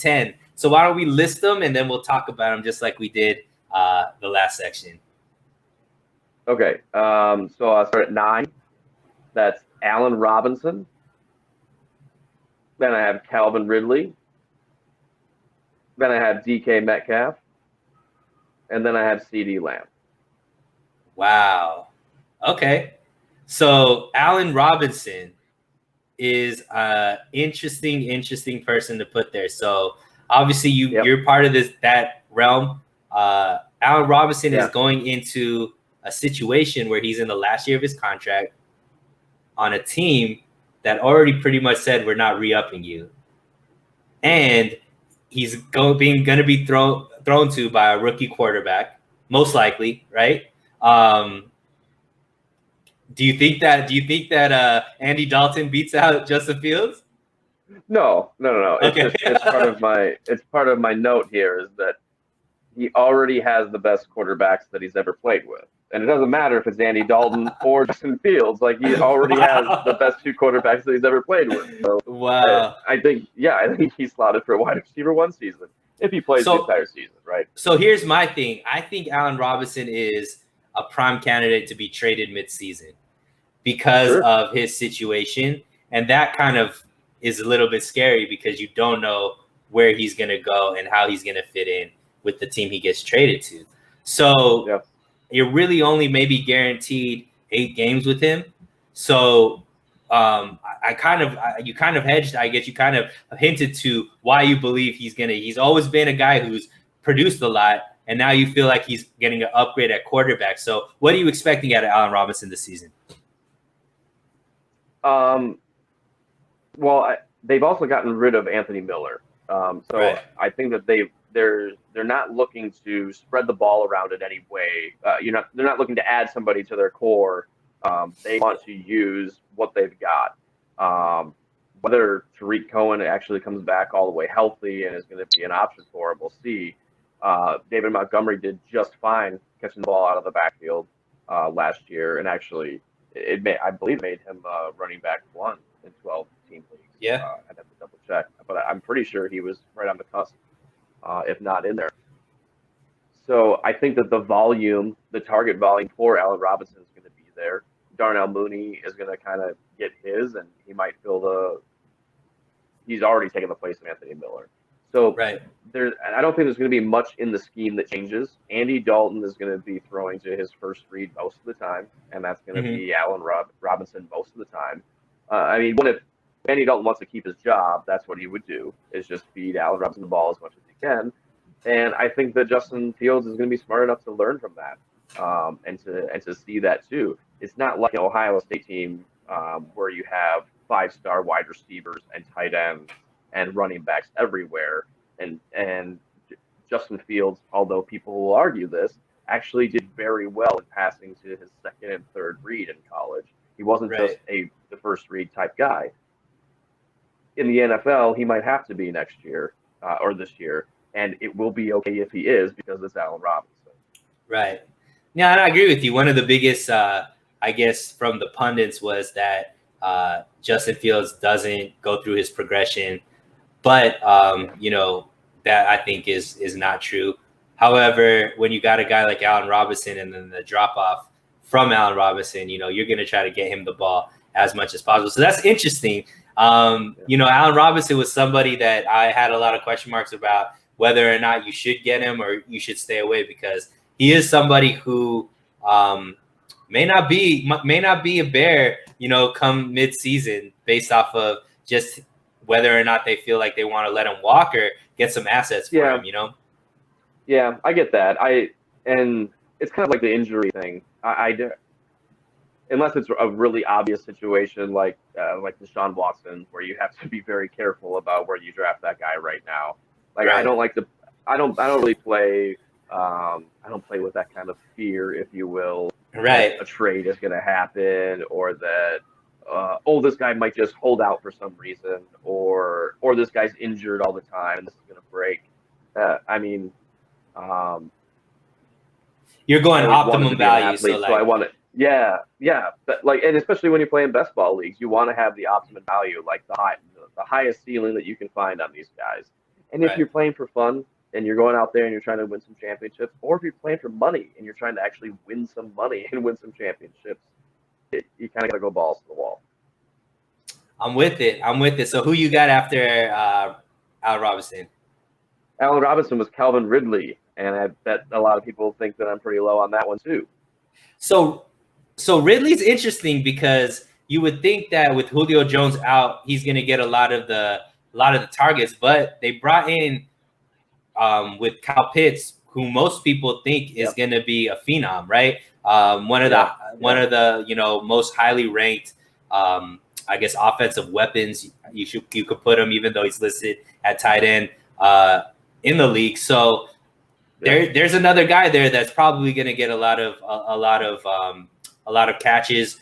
10. So why don't we list them and then we'll talk about them just like we did the last section. Okay. So I'll start at 9. That's Allen Robinson. Then I have Calvin Ridley. Then I have DK Metcalf. And then I have Cee Dee Lamb. Wow. Okay. So Allen Robinson is an interesting person to put there. So obviously you're part of that realm. Allen Robinson is going into a situation where he's in the last year of his contract on a team that already pretty much said we're not re-upping you, and he's going to be thrown to by a rookie quarterback, most likely, right? Do you think that Andy Dalton beats out Justin Fields? No. Okay. It's part of my note here is that he already has the best quarterbacks that he's ever played with. And it doesn't matter if it's Andy Dalton or Justin Fields. Like, he already has the best 2 quarterbacks that he's ever played with. So, wow. I think he's slotted for a wide receiver 1 season if he plays the entire season, right? So here's my thing. I think Allen Robinson is a prime candidate to be traded mid-season because of his situation. And that kind of is a little bit scary because you don't know where he's going to go and how he's going to fit in with the team he gets traded to. So you're really only maybe guaranteed 8 games with him. So you kind of hedged, I guess you kind of hinted to why you believe he's always been a guy who's produced a lot, and now you feel like he's getting an upgrade at quarterback. So what are you expecting out of Allen Robinson this season? Well, they've also gotten rid of Anthony Miller. I think that they're not looking to spread the ball around in any way. They're not looking to add somebody to their core. They want to use what they've got. Whether Tariq Cohen actually comes back all the way healthy and is going to be an option for him, we'll see. David Montgomery did just fine catching the ball out of the backfield last year, and actually, I believe made him running back 1 in 12-team leagues. I'd have to double check, but I'm pretty sure he was right on the cusp, if not in there. So I think that the target volume for Allen Robinson is going to be there. Darnell Mooney is going to kind of get his, and he might he's already taken the place of Anthony Miller. So I don't think there's going to be much in the scheme that changes. Andy Dalton is going to be throwing to his first read most of the time, and that's going to be Allen Robinson most of the time. If Andy Dalton wants to keep his job, that's what he would do, is just feed Allen Robinson the ball as much as he can. And I think that Justin Fields is going to be smart enough to learn from that, and to see that too. It's not like an Ohio State team where you have 5-star wide receivers and tight ends and running backs everywhere. And Justin Fields, although people will argue this, actually did very well in passing to his second and third read in college. He wasn't just the first read type guy. In the NFL, he might have to be next year or this year, and it will be okay if he is because it's Allen Robinson. Right. Yeah, and I agree with you. One of the biggest, I guess, from the pundits was that Justin Fields doesn't go through his progression, but that I think is not true. However, when you got a guy like Allen Robinson and then the drop off from Allen Robinson, you're going to try to get him the ball as much as possible. So that's interesting. Allen Robinson was somebody that I had a lot of question marks about whether or not you should get him or you should stay away, because he is somebody who may not be a Bear, come mid-season based off of just whether or not they feel like they want to let him walk or get some assets for him, Yeah, I get that. And it's kind of like the injury thing. Unless it's a really obvious situation like Deshaun Watson, where you have to be very careful about where you draft that guy right now. Like, I don't really play. I don't play with that kind of fear, if you will. Right. A trade is going to happen, or that this guy might just hold out for some reason, or this guy's injured all the time and this is going to break. You're going optimum value, so I want it. Yeah, but and especially when you're playing best ball leagues, you want to have the optimum value, like the highest ceiling that you can find on these guys. And if you're playing for fun and you're going out there and you're trying to win some championships, or if you're playing for money and you're trying to actually win some money and win some championships, you kind of got to go balls to the wall. I'm with it. So who you got after Al Robinson? Allen Robinson was Calvin Ridley, and I bet a lot of people think that I'm pretty low on that one too. So Ridley's interesting because you would think that with Julio Jones out, he's going to get a lot of the targets, but they brought in with Kyle Pitts, who most people think is going to be a phenom, right? One of the most highly ranked I guess offensive weapons you could put him, even though he's listed at tight end in the league. So there's another guy there that's probably going to get a lot of catches.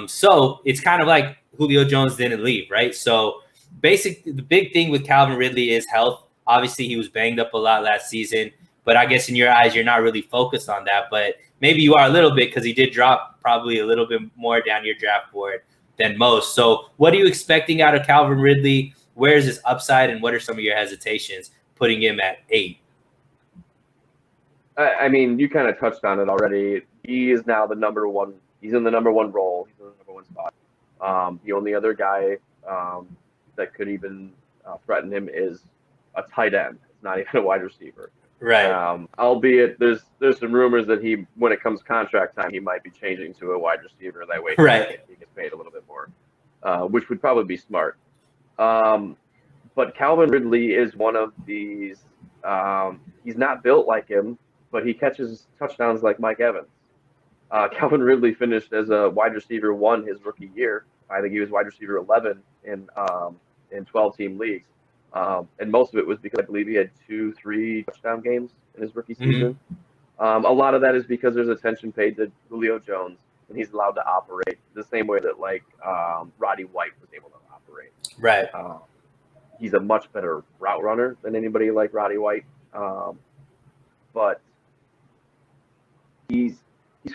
So it's kind of like Julio Jones didn't leave, right? So basically, the big thing with Calvin Ridley is health. Obviously, he was banged up a lot last season, but I guess in your eyes, you're not really focused on that. But maybe you are a little bit because he did drop probably a little bit more down your draft board than most. So what are you expecting out of Calvin Ridley? Where is his upside, and what are some of your hesitations putting him at 8? I mean, you kind of touched on it already. He is now the number one. He's in the number one role. He's in the number one spot. The only other guy that could even threaten him is a tight end. It's not even a wide receiver. Right. Albeit there's some rumors that when it comes contract time, he might be changing to a wide receiver. That way he gets paid a little bit more, which would probably be smart. But Calvin Ridley is one of these. He's not built like him, but he catches touchdowns like Mike Evans. Calvin Ridley finished as a wide receiver 1 his rookie year. I think he was wide receiver 11 in 12-team leagues. And most of it was because I believe he had 2-3 touchdown games in his rookie season. A lot of that is because there's attention paid to Julio Jones, and he's allowed to operate the same way that Roddy White was able to operate. Right. He's a much better route runner than anybody like Roddy White, but he's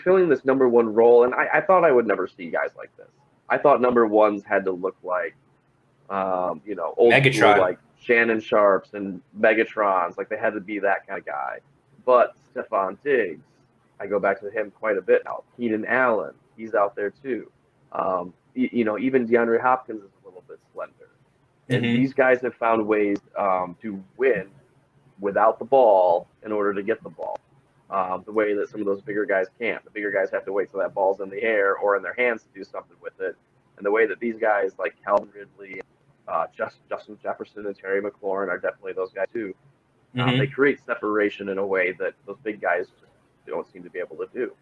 filling this number 1 role, and I thought I would never see guys like this. I thought number 1s had to look like old Megatron, school, like Shannon Sharps and Megatrons, like they had to be that kind of guy. But Stephon Diggs, I go back to him quite a bit now. Keenan Allen, he's out there too. Even DeAndre Hopkins is a little bit slender. And these guys have found ways to win without the ball in order to get the ball. The way that some of those bigger guys can't. The bigger guys have to wait till that ball's in the air or in their hands to do something with it. And the way that these guys like Calvin Ridley, Justin Jefferson, and Terry McLaurin are definitely those guys too. They create separation in a way that those big guys just don't seem to be able to do.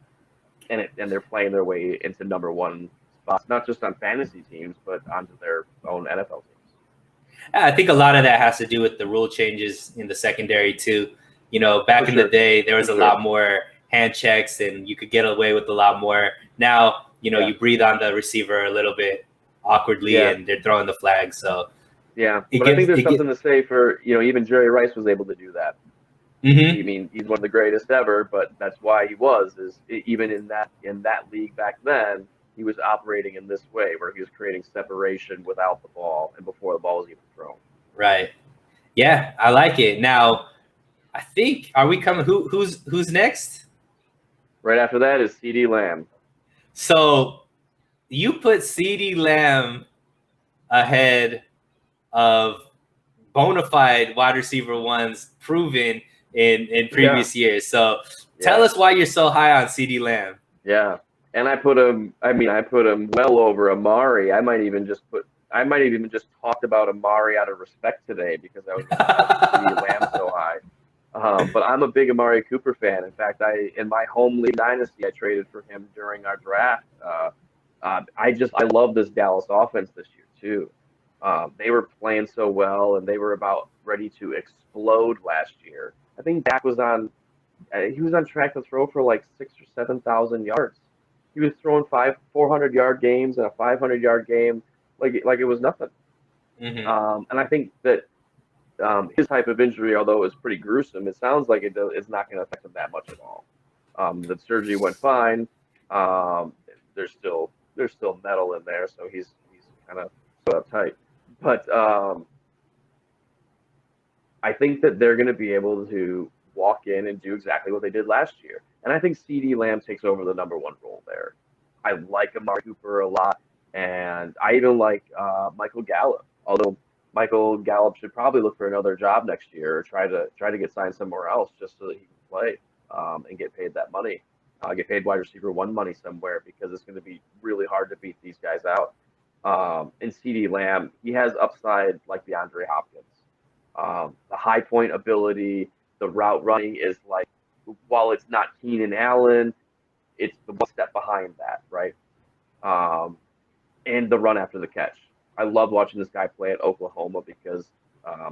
And they're playing their way into number 1 spots, not just on fantasy teams, but onto their own NFL teams. I think a lot of that has to do with the rule changes in the secondary too. Back in the day, there was a lot more hand checks, and you could get away with a lot more. Now, you breathe on the receiver a little bit awkwardly, and they're throwing the flag. So, but I think there's something to say for even Jerry Rice was able to do that. I mean, he's one of the greatest ever, but that's why he was. Even in that league back then, he was operating in this way, where he was creating separation without the ball and before the ball was even thrown. Right. Yeah, I like it. Now, I think are we coming? Who's next? Right after that is Cee Dee Lamb. So you put Cee Dee Lamb ahead of bona fide wide receiver 1s proven in previous years. So tell us why you're so high on Cee Dee Lamb. Yeah. And I put him well over Amari. I might even just talked about Amari out of respect today because I was Cee Dee Lamb so high. But I'm a big Amari Cooper fan. In fact, in my home league dynasty, I traded for him during our draft. I love this Dallas offense this year too. They were playing so well, and they were about ready to explode last year. I think Dak was on track to throw for like 6,000 or 7,000 yards. He was throwing 400-yard games and a 500-yard game like it was nothing. And I think that his type of injury, although it was pretty gruesome, it sounds like it's not going to affect him that much at all. The surgery went fine. There's still metal in there, so he's kind of so uptight. But I think that they're going to be able to walk in and do exactly what they did last year. And I think Cee Dee Lamb takes over the number one role there. I like Amari Cooper a lot, and I even like Michael Gallup. Although Michael Gallup should probably look for another job next year or try to get signed somewhere else just so that he can play and get paid that money. Get paid wide receiver one money somewhere because it's going to be really hard to beat these guys out. And Cee Dee Lamb, he has upside like DeAndre Hopkins. The high point ability, the route running is like, while it's not Keenan Allen, it's the one step behind that, right? And the run after the catch. I love watching this guy play at Oklahoma because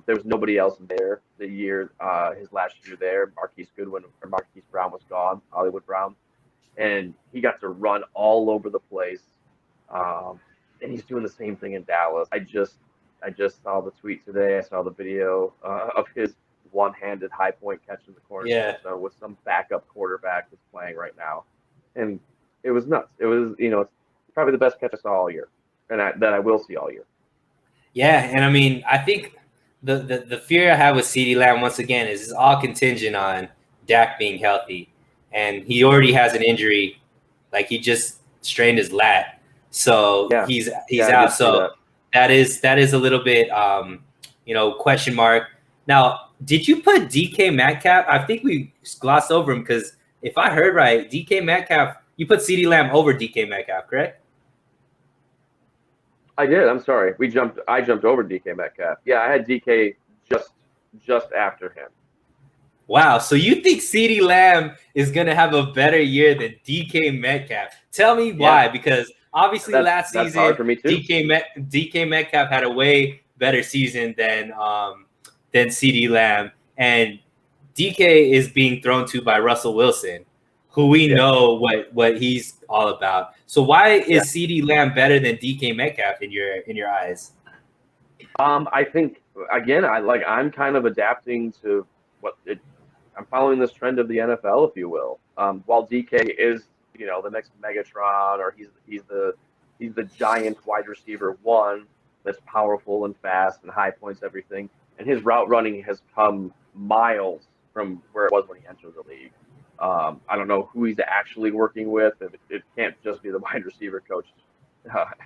there was nobody else there his last year there. Marquise Brown was gone, Hollywood Brown, and he got to run all over the place. And he's doing the same thing in Dallas. I just saw the tweet today. I saw the video of his one-handed high point catch in the corner with some backup quarterback that's playing right now, and it was nuts. It was it's probably the best catch I saw all year, and that I will see all year. Yeah, and I mean, I think the fear I have with Cee Dee Lamb once again is all contingent on Dak being healthy, and he already has an injury, like he just strained his lat, so he's out. So that is a little bit question mark. Now, did you put DK Metcalf? I think we glossed over him because if I heard right, DK Metcalf, you put Cee Dee Lamb over DK Metcalf, correct? I did. I'm sorry. I jumped over DK Metcalf. Yeah, I had DK just after him. Wow. So you think Cee Dee Lamb is going to have a better year than DK Metcalf? Tell me why. Because obviously last season, hard for me too. DK Metcalf had a way better season than Cee Dee Lamb. And DK is being thrown to by Russell Wilson, who we know what he's all about. So why is Cee Dee Lamb better than DK Metcalf in your eyes? I think again, I'm kind of adapting to I'm following this trend of the NFL, if you will. While DK is the next Megatron, or he's the giant wide receiver one that's powerful and fast and high points everything, and his route running has come miles from where it was when he entered the league. I don't know who he's actually working with. It can't just be the wide receiver coach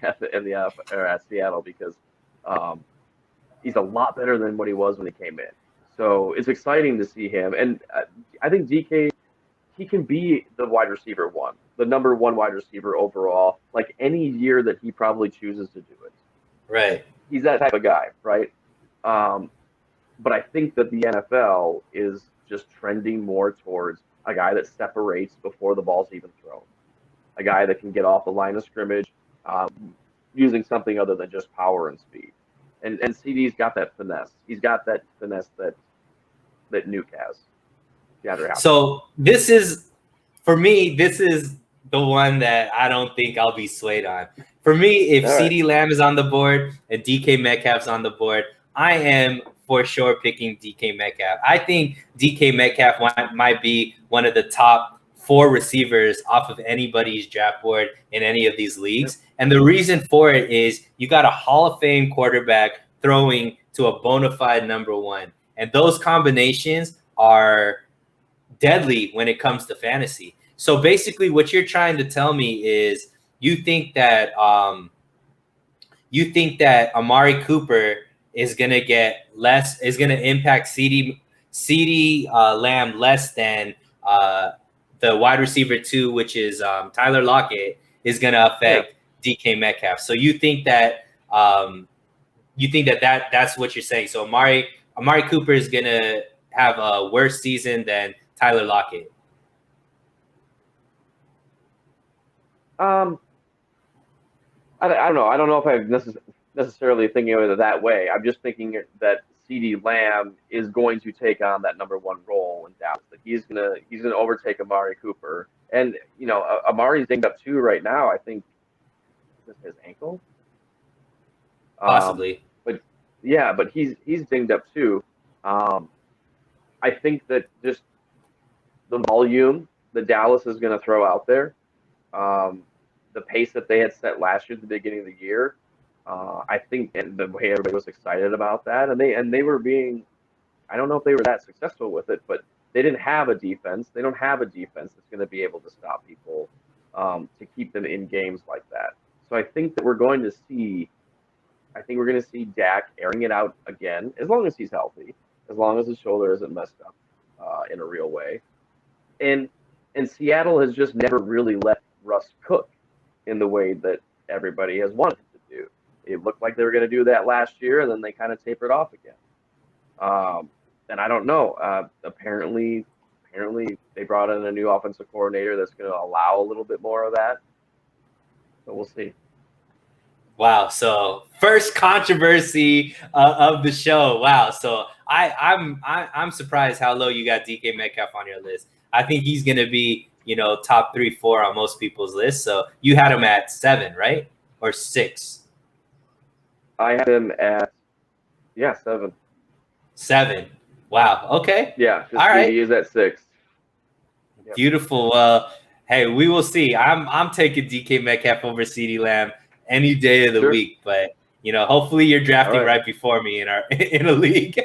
at Seattle, because he's a lot better than what he was when he came in. So it's exciting to see him. And I think DK, he can be the wide receiver one, the number one wide receiver overall, like any year that he probably chooses to do it. Right. He's that type of guy, right? But I think that the NFL is just trending more towards a guy that separates before the ball's even thrown, a guy that can get off the line of scrimmage using something other than just power and speed. And CD's got that finesse. He's got that finesse that Nuke has. So this is, for me, this is the one that I don't think I'll be swayed on. For me, if Cee Dee Lamb is on the board and DK Metcalf's on the board, I am for sure picking DK Metcalf. I think DK Metcalf might be one of the top 4 receivers off of anybody's draft board in any of these leagues. Yep. And the reason for it is you got a Hall of Fame quarterback throwing to a bona fide number one. And those combinations are deadly when it comes to fantasy. So basically what you're trying to tell me is you think that Amari Cooper is going to get less, is going to impact Cee Dee Lamb less than the wide receiver 2, which is Tyler Lockett, is going to affect DK Metcalf. So you think that that's what you're saying. So Amari Cooper is going to have a worse season than Tyler Lockett. I don't know. I don't know if I'm necessarily thinking of it that way. I'm just thinking that Cee Dee Lamb is going to take on that number one role in Dallas. That he's gonna overtake Amari Cooper, and Amari's dinged up too right now. I think is his ankle, possibly. But he's dinged up too. I think that just the volume that Dallas is going to throw out there, the pace that they had set last year at the beginning of the year, I think, and the way everybody was excited about that, and they were being, I don't know if they were that successful with it, but they didn't have a defense. They don't have a defense that's going to be able to stop people to keep them in games like that. So I think that we're going to see Dak airing it out again, as long as he's healthy, as long as his shoulder isn't messed up in a real way. And Seattle has just never really let Russ cook in the way that everybody has wanted him to do. It looked like they were going to do that last year, and then they kind of tapered off again. And I don't know. Apparently they brought in a new offensive coordinator that's going to allow a little bit more of that. So we'll see. Wow. So first controversy of the show. Wow. So I'm surprised how low you got DK Metcalf on your list. I think he's going to be, top 3, 4 on most people's list. So you had him at 7, right? Or 6? I had him at 7. 7. Wow. Okay. Yeah. All right. He is at 6. Yep. Beautiful. Well, hey, we will see. I'm taking DK Metcalf over Cee Dee Lamb any day of the week, but hopefully you're drafting right before me in a league.